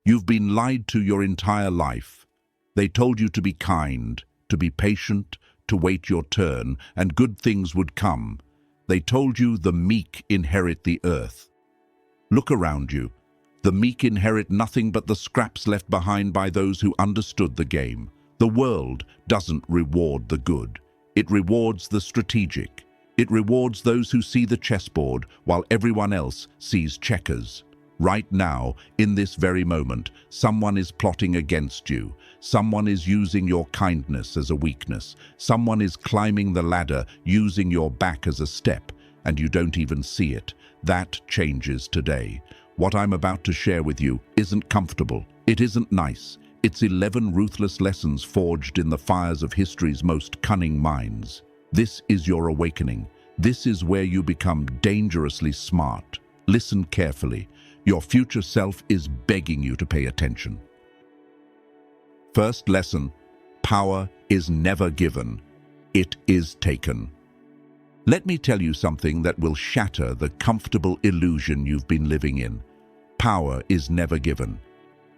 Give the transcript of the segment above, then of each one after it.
You've been lied to your entire life. They told you to be kind, to be patient, to wait your turn, and good things would come. They told you the meek inherit the earth. Look around you. The meek inherit nothing but the scraps left behind by those who understood the game. The world doesn't reward the good. It rewards the strategic. It rewards those who see the chessboard while everyone else sees checkers. Right now, in this very moment, someone is plotting against you. Someone is using your kindness as a weakness. Someone is climbing the ladder using your back as a step, and you don't even see it. That changes today. What I'm about to share with you isn't comfortable. It isn't nice. It's 11 ruthless lessons forged in the fires of history's most cunning minds. This is your awakening. This is where you become dangerously smart. Listen carefully. Your future self is begging you to pay attention. First lesson: power is never given. It is taken. Let me tell you something that will shatter the comfortable illusion you've been living in. Power is never given.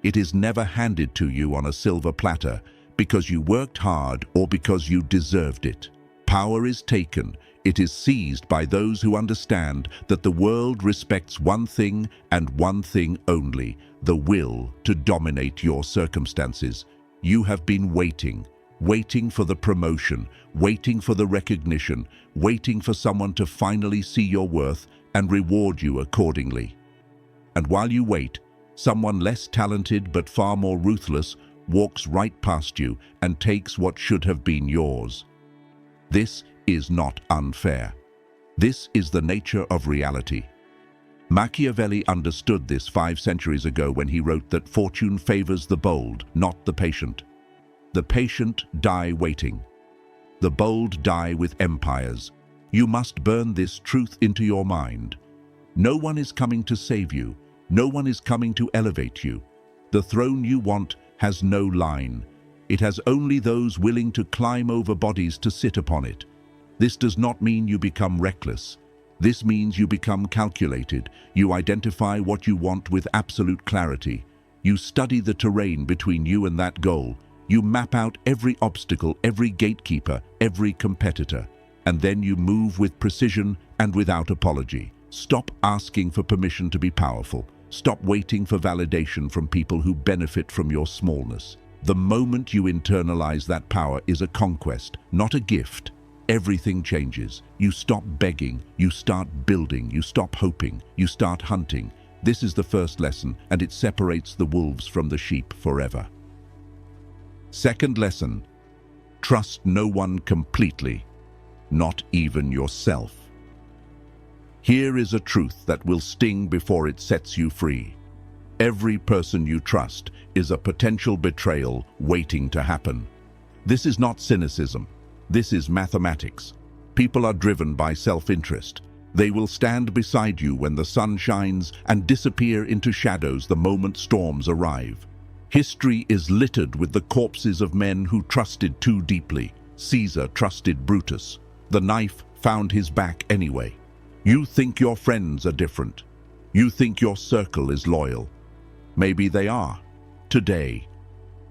It is never handed to you on a silver platter because you worked hard or because you deserved it. Power is taken. It is seized by those who understand that the world respects one thing and one thing only: the will to dominate your circumstances. You have been waiting for the promotion, waiting for the recognition, waiting for someone to finally see your worth and reward you accordingly. And while you wait, someone less talented but far more ruthless walks right past you and takes what should have been yours. This is not unfair. This is the nature of reality. Machiavelli understood this 5 centuries ago when he wrote that fortune favors the bold, not the patient. The patient die waiting. The bold die with empires. You must burn this truth into your mind. No one is coming to save you. No one is coming to elevate you. The throne you want has no line. It has only those willing to climb over bodies to sit upon it. This does not mean you become reckless. This means you become calculated. You identify what you want with absolute clarity. You study the terrain between you and that goal. You map out every obstacle, every gatekeeper, every competitor. And then you move with precision and without apology. Stop asking for permission to be powerful. Stop waiting for validation from people who benefit from your smallness. The moment you internalize that power is a conquest, not a gift. Everything changes. You stop begging, you start building, you stop hoping, you start hunting. This is the first lesson, and it separates the wolves from the sheep forever. Second lesson: trust no one completely, not even yourself. Here is a truth that will sting before it sets you free. Every person you trust is a potential betrayal waiting to happen. This is not cynicism. This is mathematics. People are driven by self-interest. They will stand beside you when the sun shines and disappear into shadows the moment storms arrive. History is littered with the corpses of men who trusted too deeply. Caesar trusted Brutus. The knife found his back anyway. You think your friends are different. You think your circle is loyal. Maybe they are, today.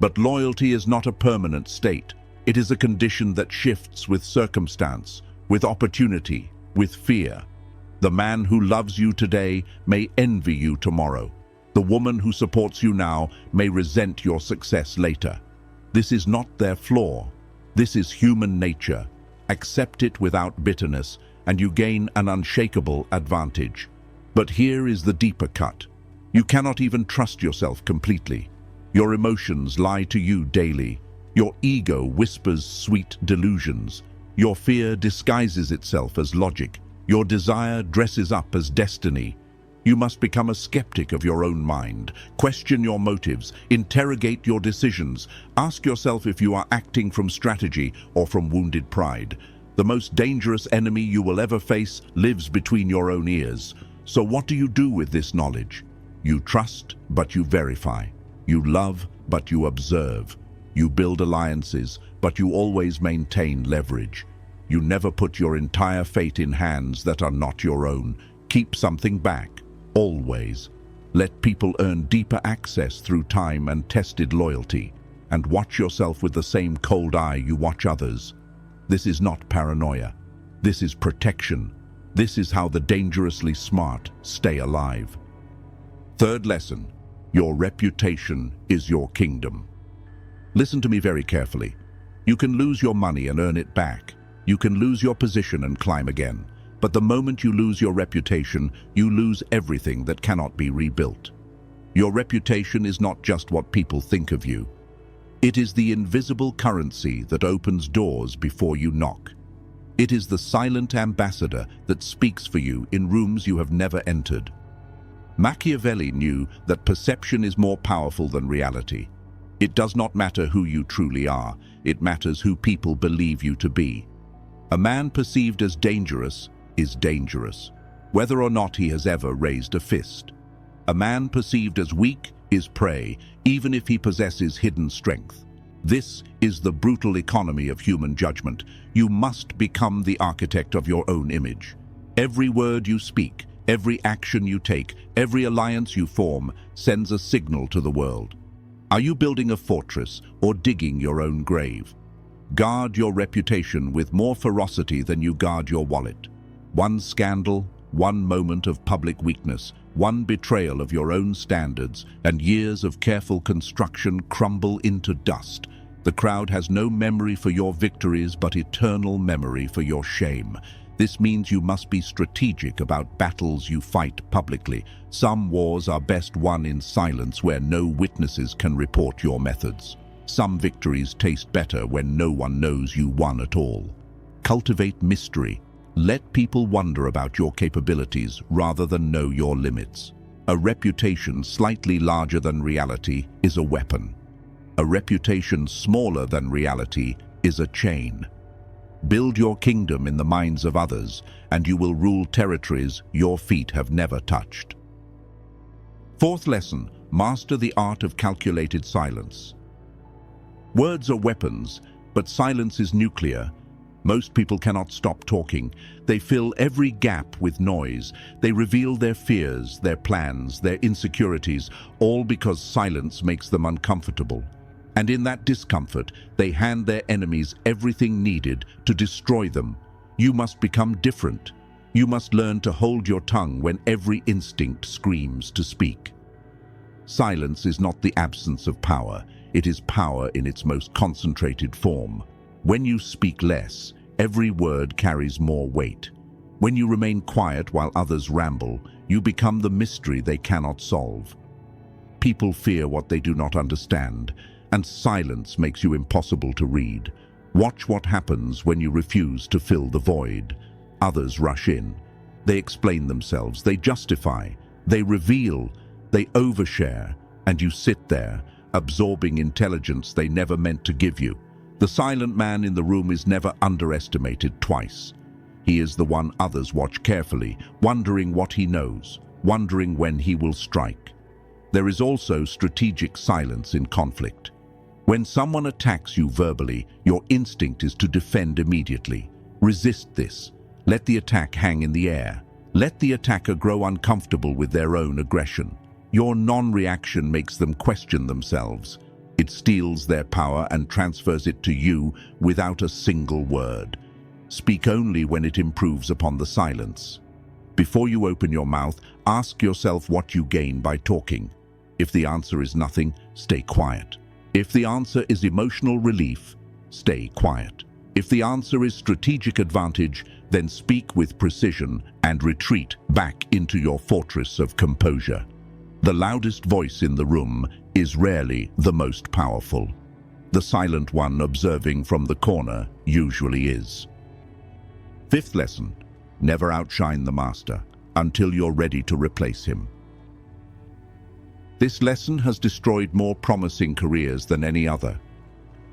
But loyalty is not a permanent state. It is a condition that shifts with circumstance, with opportunity, with fear. The man who loves you today may envy you tomorrow. The woman who supports you now may resent your success later. This is not their flaw. This is human nature. Accept it without bitterness, and you gain an unshakable advantage. But here is the deeper cut. You cannot even trust yourself completely. Your emotions lie to you daily. Your ego whispers sweet delusions. Your fear disguises itself as logic. Your desire dresses up as destiny. You must become a skeptic of your own mind. Question your motives. Interrogate your decisions. Ask yourself if you are acting from strategy or from wounded pride. The most dangerous enemy you will ever face lives between your own ears. So what do you do with this knowledge? You trust, but you verify. You love, but you observe. You build alliances, but you always maintain leverage. You never put your entire fate in hands that are not your own. Keep something back, always. Let people earn deeper access through time and tested loyalty, and watch yourself with the same cold eye you watch others. This is not paranoia. This is protection. This is how the dangerously smart stay alive. Third lesson, your reputation is your kingdom. Listen to me very carefully. You can lose your money and earn it back. You can lose your position and climb again. But the moment you lose your reputation, you lose everything that cannot be rebuilt. Your reputation is not just what people think of you. It is the invisible currency that opens doors before you knock. It is the silent ambassador that speaks for you in rooms you have never entered. Machiavelli knew that perception is more powerful than reality. It does not matter who you truly are, it matters who people believe you to be. A man perceived as dangerous is dangerous, whether or not he has ever raised a fist. A man perceived as weak is prey, even if he possesses hidden strength. This is the brutal economy of human judgment. You must become the architect of your own image. Every word you speak, every action you take, every alliance you form sends a signal to the world. Are you building a fortress or digging your own grave? Guard your reputation with more ferocity than you guard your wallet. One scandal, one moment of public weakness, one betrayal of your own standards, and years of careful construction crumble into dust. The crowd has no memory for your victories, but eternal memory for your shame. This means you must be strategic about battles you fight publicly. Some wars are best won in silence where no witnesses can report your methods. Some victories taste better when no one knows you won at all. Cultivate mystery. Let people wonder about your capabilities rather than know your limits. A reputation slightly larger than reality is a weapon. A reputation smaller than reality is a chain. Build your kingdom in the minds of others, and you will rule territories your feet have never touched. Fourth lesson, master the art of calculated silence. Words are weapons, but silence is nuclear. Most people cannot stop talking. They fill every gap with noise. They reveal their fears, their plans, their insecurities, all because silence makes them uncomfortable. And in that discomfort, they hand their enemies everything needed to destroy them. You must become different. You must learn to hold your tongue when every instinct screams to speak. Silence is not the absence of power. It is power in its most concentrated form. When you speak less, every word carries more weight. When you remain quiet while others ramble, you become the mystery they cannot solve. People fear what they do not understand, and silence makes you impossible to read. Watch what happens when you refuse to fill the void. Others rush in. They explain themselves, they justify, they reveal, they overshare, and you sit there, absorbing intelligence they never meant to give you. The silent man in the room is never underestimated twice. He is the one others watch carefully, wondering what he knows, wondering when he will strike. There is also strategic silence in conflict. When someone attacks you verbally, your instinct is to defend immediately. Resist this. Let the attack hang in the air. Let the attacker grow uncomfortable with their own aggression. Your non-reaction makes them question themselves. It steals their power and transfers it to you without a single word. Speak only when it improves upon the silence. Before you open your mouth, ask yourself what you gain by talking. If the answer is nothing, stay quiet. If the answer is emotional relief, stay quiet. If the answer is strategic advantage, then speak with precision and retreat back into your fortress of composure. The loudest voice in the room is rarely the most powerful. The silent one observing from the corner usually is. Fifth lesson, never outshine the master until you're ready to replace him. This lesson has destroyed more promising careers than any other.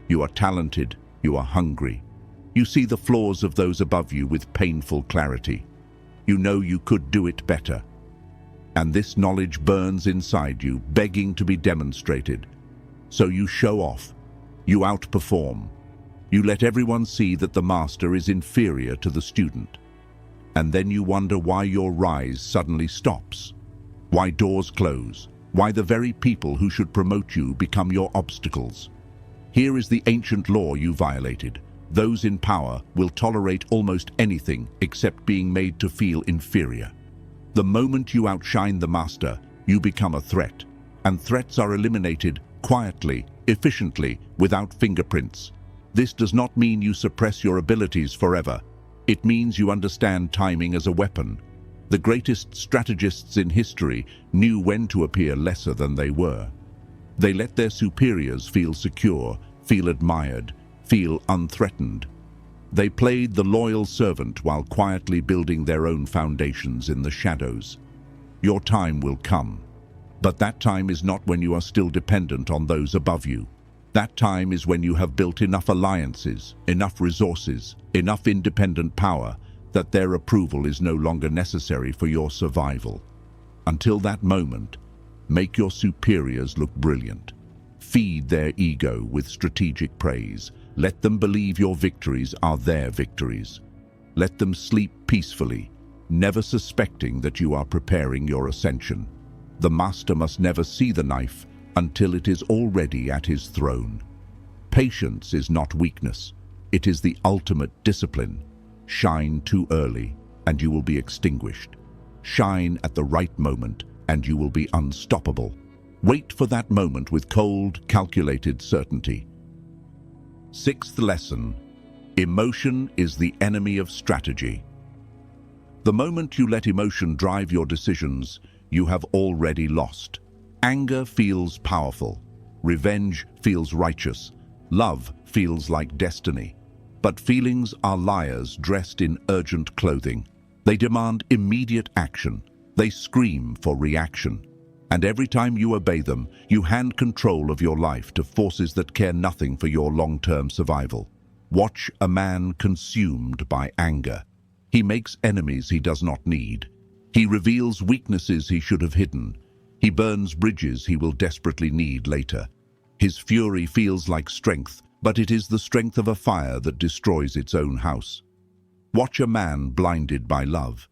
You are talented, you are hungry. You see the flaws of those above you with painful clarity. You know you could do it better. And this knowledge burns inside you, begging to be demonstrated. So you show off. You outperform. You let everyone see that the master is inferior to the student. And then you wonder why your rise suddenly stops. why doors close, why the very people who should promote you become your obstacles. Here is the ancient law you violated. Those in power will tolerate almost anything except being made to feel inferior. The moment you outshine the master, you become a threat, and threats are eliminated quietly, efficiently, without fingerprints. This does not mean you suppress your abilities forever. It means you understand timing as a weapon. The greatest strategists in history knew when to appear lesser than they were. They let their superiors feel secure, feel admired, feel unthreatened. They played the loyal servant while quietly building their own foundations in the shadows. Your time will come, but that time is not when you are still dependent on those above you. That time is when you have built enough alliances, enough resources, enough independent power that their approval is no longer necessary for your survival. Until that moment, make your superiors look brilliant. Feed their ego with strategic praise. Let them believe your victories are their victories. Let them sleep peacefully, never suspecting that you are preparing your ascension. The master must never see the knife until it is already at his throne. Patience is not weakness. It is the ultimate discipline. Shine too early, and you will be extinguished. Shine at the right moment, and you will be unstoppable. Wait for that moment with cold, calculated certainty. Sixth lesson: emotion is the enemy of strategy. The moment you let emotion drive your decisions, you have already lost. Anger feels powerful. Revenge feels righteous. Love feels like destiny. But feelings are liars dressed in urgent clothing. They demand immediate action. They scream for reaction. And every time you obey them, you hand control of your life to forces that care nothing for your long-term survival. Watch a man consumed by anger. He makes enemies he does not need. He reveals weaknesses he should have hidden. He burns bridges he will desperately need later. His fury feels like strength, but it is the strength of a fire that destroys its own house. Watch a man blinded by love.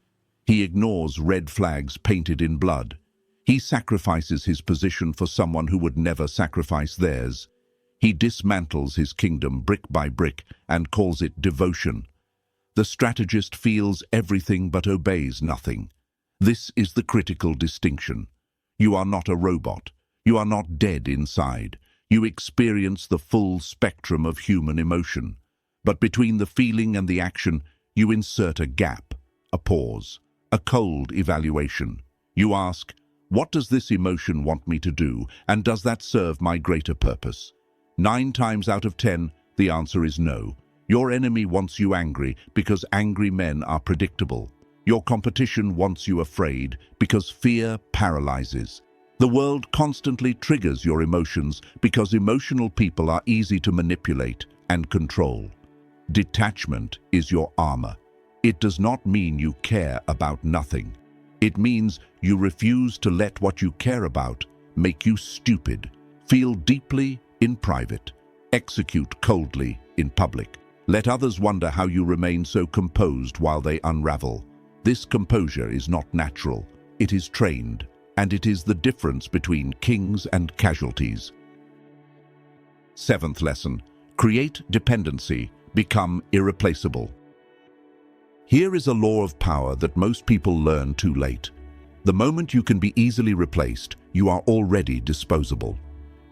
He ignores red flags painted in blood. He sacrifices his position for someone who would never sacrifice theirs. He dismantles his kingdom brick by brick and calls it devotion. The strategist feels everything but obeys nothing. This is the critical distinction. You are not a robot. You are not dead inside. You experience the full spectrum of human emotion. But between the feeling and the action, you insert a gap, a pause, a cold evaluation. You ask, what does this emotion want me to do, and does that serve my greater purpose? 9 times out of 10, the answer is no. Your enemy wants you angry because angry men are predictable. Your competition wants you afraid because fear paralyzes. The world constantly triggers your emotions because emotional people are easy to manipulate and control. Detachment is your armor. It does not mean you care about nothing. It means you refuse to let what you care about make you stupid. Feel deeply in private. Execute coldly in public. Let others wonder how you remain so composed while they unravel. This composure is not natural. It is trained, and it is the difference between kings and casualties. 7th lesson: create dependency, become irreplaceable. Here is a law of power that most people learn too late. The moment you can be easily replaced, you are already disposable.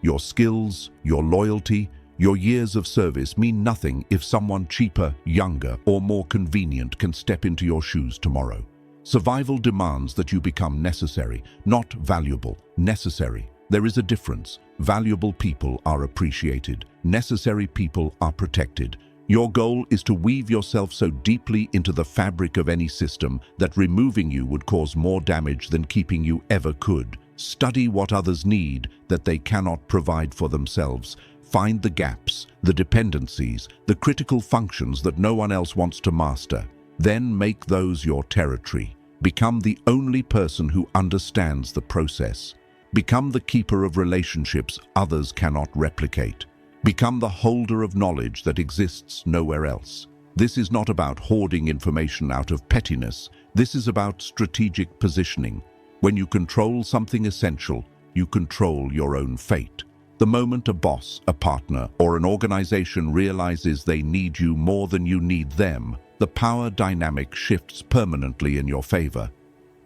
Your skills, your loyalty, your years of service mean nothing if someone cheaper, younger, or more convenient can step into your shoes tomorrow. Survival demands that you become necessary, not valuable. Necessary. There is a difference. Valuable people are appreciated. Necessary people are protected. Your goal is to weave yourself so deeply into the fabric of any system that removing you would cause more damage than keeping you ever could. Study what others need that they cannot provide for themselves. Find the gaps, the dependencies, the critical functions that no one else wants to master. Then make those your territory. Become the only person who understands the process. Become the keeper of relationships others cannot replicate. Become the holder of knowledge that exists nowhere else. This is not about hoarding information out of pettiness. This is about strategic positioning. When you control something essential, you control your own fate. The moment a boss, a partner, or an organization realizes they need you more than you need them, the power dynamic shifts permanently in your favor.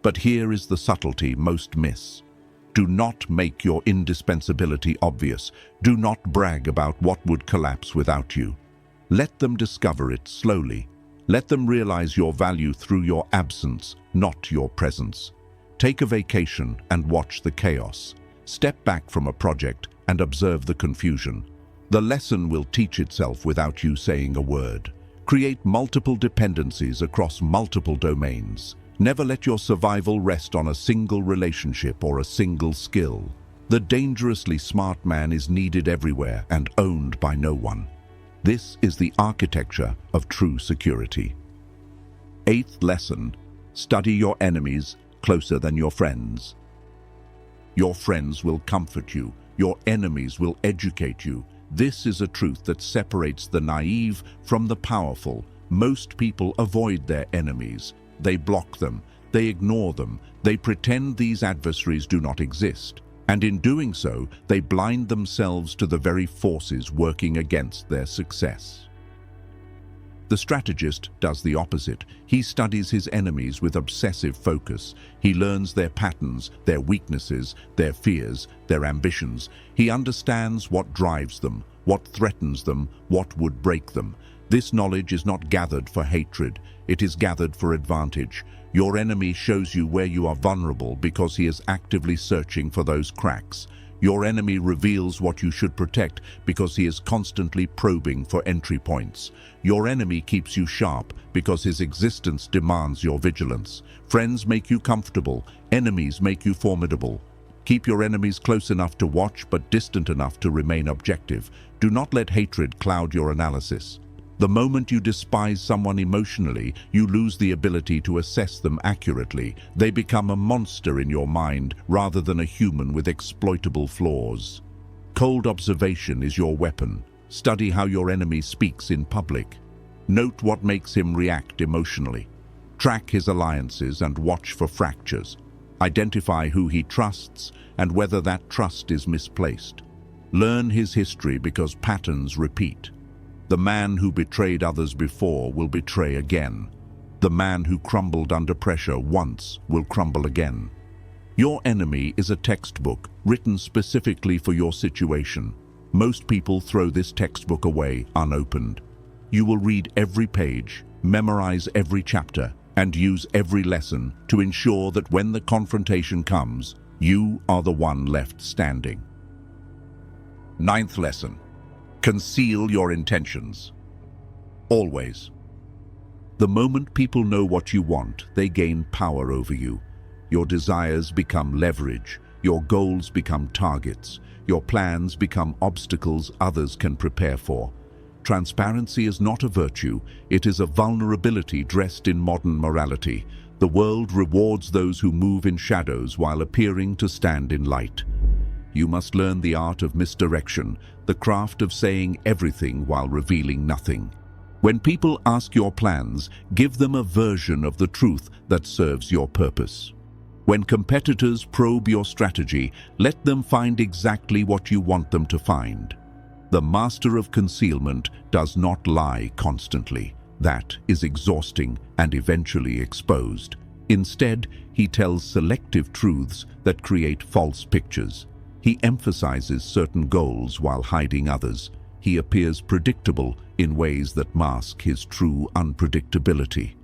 But here is the subtlety most miss. Do not make your indispensability obvious. Do not brag about what would collapse without you. Let them discover it slowly. Let them realize your value through your absence, not your presence. Take a vacation and watch the chaos. Step back from a project and observe the confusion. The lesson will teach itself without you saying a word. Create multiple dependencies across multiple domains. Never let your survival rest on a single relationship or a single skill. The dangerously smart man is needed everywhere and owned by no one. This is the architecture of true security. Eighth lesson: study your enemies closer than your friends. Your friends will comfort you. Your enemies will educate you. This is a truth that separates the naive from the powerful. Most people avoid their enemies. They block them. They ignore them. They pretend these adversaries do not exist. And in doing so, they blind themselves to the very forces working against their success. The strategist does the opposite. He studies his enemies with obsessive focus. He learns their patterns, their weaknesses, their fears, their ambitions. He understands what drives them, what threatens them, what would break them. This knowledge is not gathered for hatred. It is gathered for advantage. Your enemy shows you where you are vulnerable because he is actively searching for those cracks. Your enemy reveals what you should protect because he is constantly probing for entry points. Your enemy keeps you sharp because his existence demands your vigilance. Friends make you comfortable. Enemies make you formidable. Keep your enemies close enough to watch but distant enough to remain objective. Do not let hatred cloud your analysis. The moment you despise someone emotionally, you lose the ability to assess them accurately. They become a monster in your mind rather than a human with exploitable flaws. Cold observation is your weapon. Study how your enemy speaks in public. Note what makes him react emotionally. Track his alliances and watch for fractures. Identify who he trusts and whether that trust is misplaced. Learn his history because patterns repeat. The man who betrayed others before will betray again. The man who crumbled under pressure once will crumble again. Your enemy is a textbook written specifically for your situation. Most people throw this textbook away unopened. You will read every page, memorize every chapter, and use every lesson to ensure that when the confrontation comes, you are the one left standing. Ninth lesson: conceal your intentions. Always. The moment people know what you want, they gain power over you. Your desires become leverage. Your goals become targets. Your plans become obstacles others can prepare for. Transparency is not a virtue. It is a vulnerability dressed in modern morality. The world rewards those who move in shadows while appearing to stand in light. You must learn the art of misdirection, the craft of saying everything while revealing nothing. When people ask your plans, give them a version of the truth that serves your purpose. When competitors probe your strategy, let them find exactly what you want them to find. The master of concealment does not lie constantly. That is exhausting and eventually exposed. Instead, he tells selective truths that create false pictures. He emphasizes certain goals while hiding others. He appears predictable in ways that mask his true unpredictability.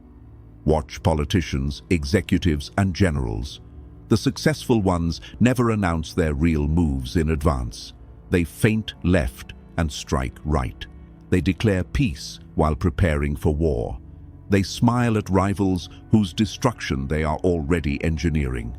Watch politicians, executives, and generals. The successful ones never announce their real moves in advance. They feint left and strike right. They declare peace while preparing for war. They smile at rivals whose destruction they are already engineering.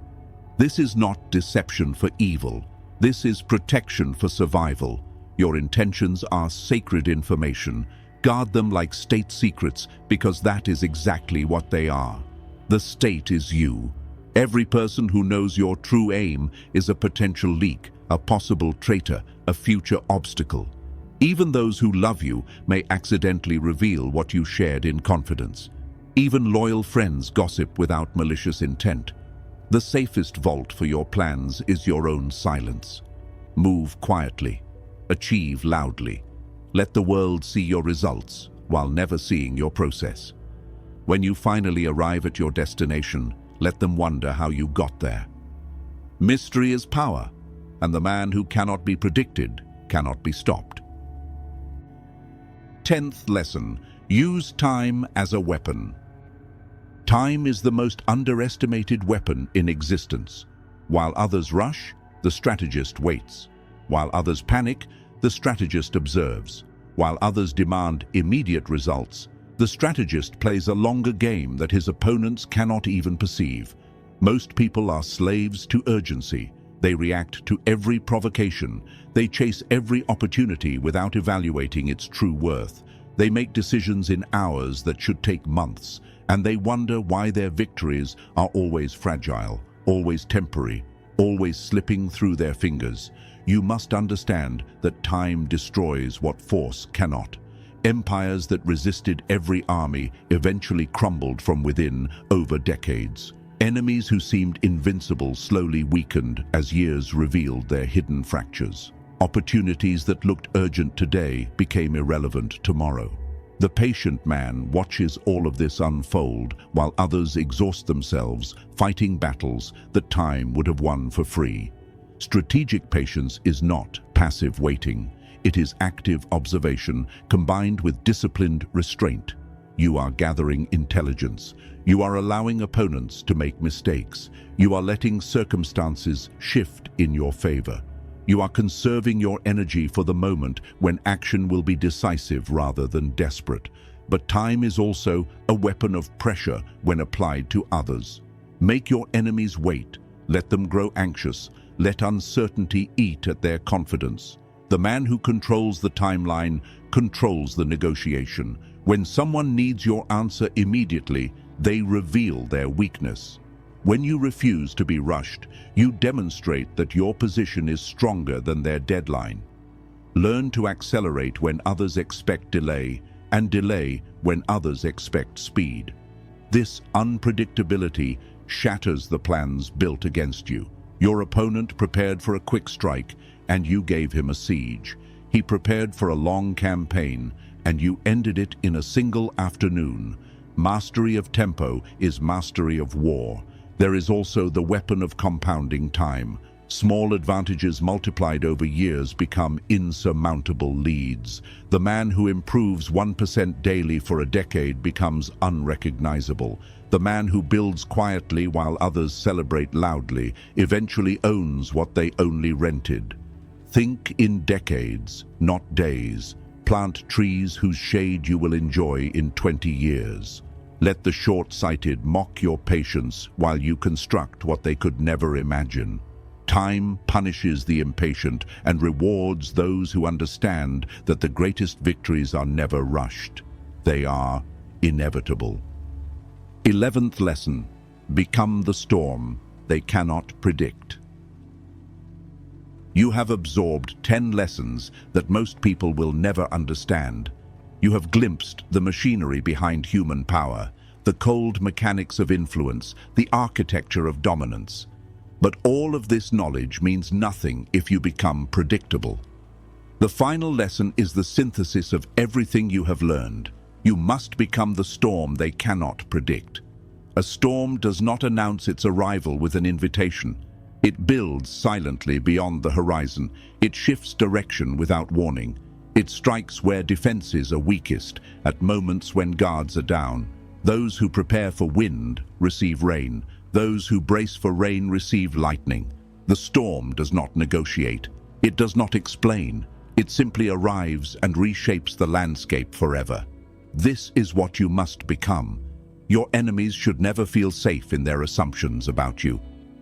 This is not deception for evil. This is protection for survival. Your intentions are sacred information. Guard them like state secrets because that is exactly what they are. The state is you. Every person who knows your true aim is a potential leak, a possible traitor, a future obstacle. Even those who love you may accidentally reveal what you shared in confidence. Even loyal friends gossip without malicious intent. The safest vault for your plans is your own silence. Move quietly. Achieve loudly. Let the world see your results while never seeing your process. When you finally arrive at your destination, let them wonder how you got there. Mystery is power, and the man who cannot be predicted cannot be stopped. 10th lesson: use time as a weapon. Time is the most underestimated weapon in existence. While others rush, the strategist waits. While others panic, the strategist observes. While others demand immediate results, the strategist plays a longer game that his opponents cannot even perceive. Most people are slaves to urgency. They react to every provocation. They chase every opportunity without evaluating its true worth. They make decisions in hours that should take months, and they wonder why their victories are always fragile, always temporary, always slipping through their fingers. You must understand that time destroys what force cannot. Empires that resisted every army eventually crumbled from within over decades. Enemies who seemed invincible slowly weakened as years revealed their hidden fractures. Opportunities that looked urgent today became irrelevant tomorrow. The patient man watches all of this unfold while others exhaust themselves fighting battles that time would have won for free. Strategic patience is not passive waiting. It is active observation combined with disciplined restraint. You are gathering intelligence. You are allowing opponents to make mistakes. You are letting circumstances shift in your favor. You are conserving your energy for the moment when action will be decisive rather than desperate. But time is also a weapon of pressure when applied to others. Make your enemies wait. Let them grow anxious. Let uncertainty eat at their confidence. The man who controls the timeline controls the negotiation. When someone needs your answer immediately, they reveal their weakness. When you refuse to be rushed, you demonstrate that your position is stronger than their deadline. Learn to accelerate when others expect delay, and delay when others expect speed. This unpredictability shatters the plans built against you. Your opponent prepared for a quick strike, and you gave him a siege. He prepared for a long campaign, and you ended it in a single afternoon. Mastery of tempo is mastery of war. There is also the weapon of compounding time. Small advantages multiplied over years become insurmountable leads. The man who improves 1% daily for a decade becomes unrecognizable. The man who builds quietly while others celebrate loudly eventually owns what they only rented. Think in decades, not days. Plant trees whose shade you will enjoy in 20 years. Let the short-sighted mock your patience while you construct what they could never imagine. Time punishes the impatient and rewards those who understand that the greatest victories are never rushed. They are inevitable. 11th lesson: become the storm they cannot predict. You have absorbed 10 lessons that most people will never understand. You have glimpsed the machinery behind human power, the cold mechanics of influence, the architecture of dominance. But all of this knowledge means nothing if you become predictable. The final lesson is the synthesis of everything you have learned. You must become the storm they cannot predict. A storm does not announce its arrival with an invitation. It builds silently beyond the horizon. It shifts direction without warning. It strikes where defenses are weakest, at moments when guards are down. Those who prepare for wind receive rain. Those who brace for rain receive lightning. The storm does not negotiate. It does not explain. It simply arrives and reshapes the landscape forever. This is what you must become. Your enemies should never feel safe in their assumptions about you.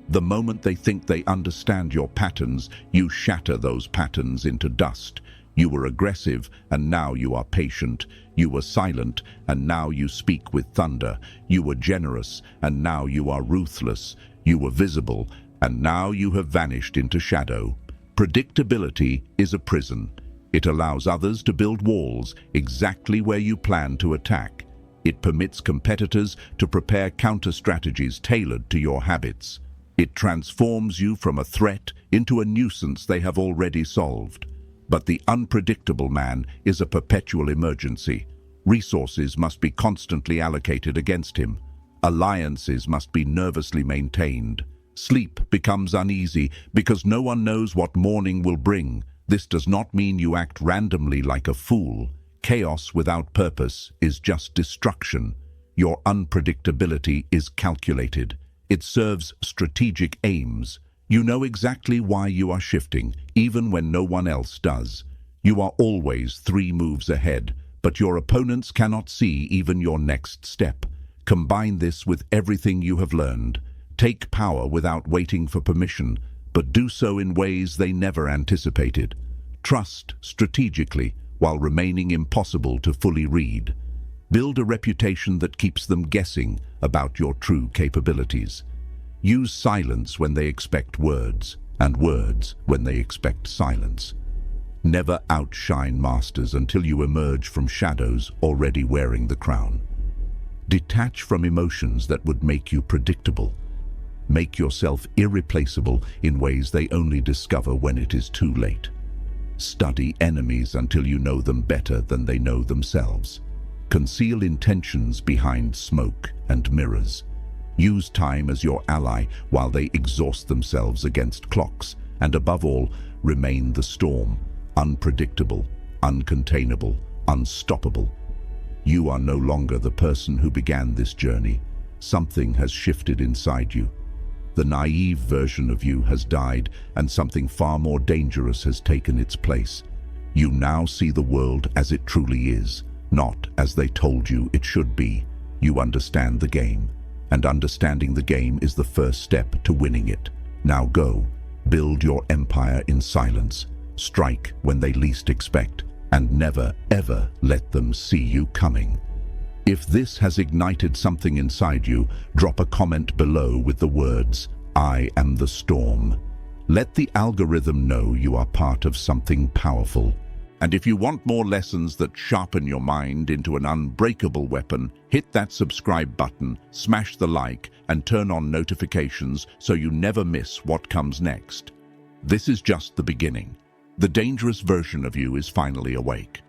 The moment they think they understand your patterns, you shatter those patterns into dust. You were aggressive, and now you are patient. You were silent, and now you speak with thunder. You were generous, and now you are ruthless. You were visible, and now you have vanished into shadow. Predictability is a prison. It allows others to build walls exactly where you plan to attack. It permits competitors to prepare counter-strategies tailored to your habits. It transforms you from a threat into a nuisance they have already solved. But the unpredictable man is a perpetual emergency. Resources must be constantly allocated against him. Alliances must be nervously maintained. Sleep becomes uneasy because no one knows what morning will bring. This does not mean you act randomly like a fool. Chaos without purpose is just destruction. Your unpredictability is calculated. It serves strategic aims. You know exactly why you are shifting, even when no one else does. You are always 3 moves ahead, but your opponents cannot see even your next step. Combine this with everything you have learned. Take power without waiting for permission, but do so in ways they never anticipated. Trust strategically while remaining impossible to fully read. Build a reputation that keeps them guessing about your true capabilities. Use silence when they expect words, and words when they expect silence. Never outshine masters until you emerge from shadows already wearing the crown. Detach from emotions that would make you predictable. Make yourself irreplaceable in ways they only discover when it is too late. Study enemies until you know them better than they know themselves. Conceal intentions behind smoke and mirrors. Use time as your ally while they exhaust themselves against clocks. And above all, remain the storm, unpredictable, uncontainable, unstoppable. You are no longer the person who began this journey. Something has shifted inside you. The naive version of you has died, and something far more dangerous has taken its place. You now see the world as it truly is, not as they told you it should be. You understand the game, and understanding the game is the first step to winning it. Now go, build your empire in silence, strike when they least expect, and never, ever let them see you coming. If this has ignited something inside you, drop a comment below with the words, "I am the storm." Let the algorithm know you are part of something powerful. And if you want more lessons that sharpen your mind into an unbreakable weapon, hit that subscribe button, smash the like, and turn on notifications so you never miss what comes next. This is just the beginning. The dangerous version of you is finally awake.